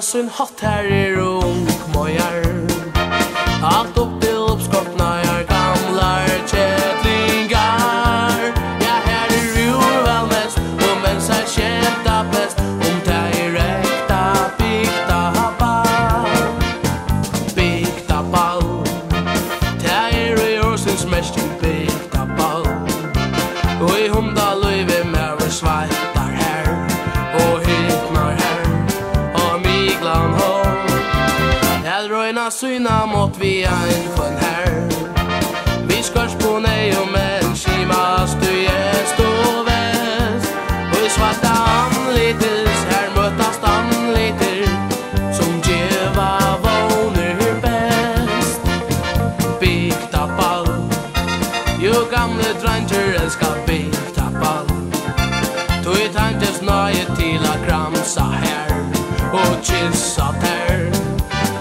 sin hatt her I ung mojar. Allt upp till uppskottna gamlar kättlingar. Ja, här rur väl mest, mens här kätta bäst. Det räkta bygta ball. Bygta ball. Det årsins mest bygta ball. Och I hunda löjve med svajtar här. Och hittnar här. Och miglan håll. Röjna syna mot vi en sjön här. Vi skörs på nej och men kimas du gäst och väst. Och I svarta anlites här mötas anliter som djeva våner bäst. Bygta ball. Jo gamle dranger älskar bygta ball. Tog tantes nöje till att kramsa här och kyssa där.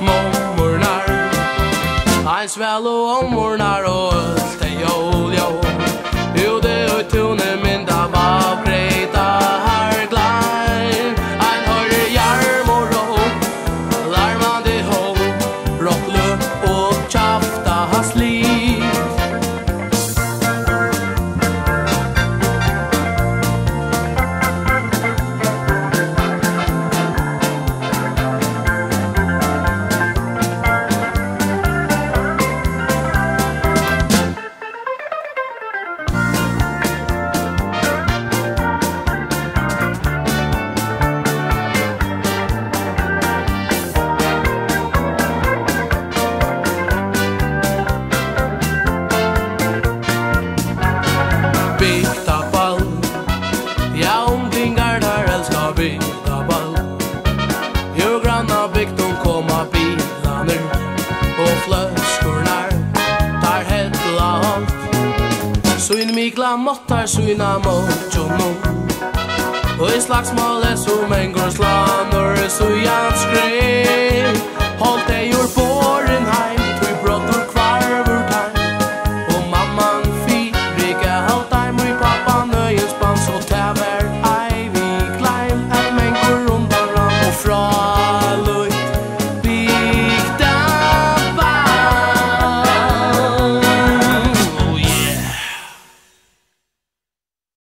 Mommornar Ein sväl och ommornar och ölt är jol, jol. Jo, det är tunne mynda av greta harglein. Ein hörde jarm och råk, larmande håll. Rocklu och tjafta has liv. Bygta ball. Ja, unglingar där älskar bygta ball. Jo, granna byggt komma bilaner och flöskornar tar hedla allt. Så in mikla måttar syna mot honom. Och I slagsmålet som en går slanor så jans skrev. Håll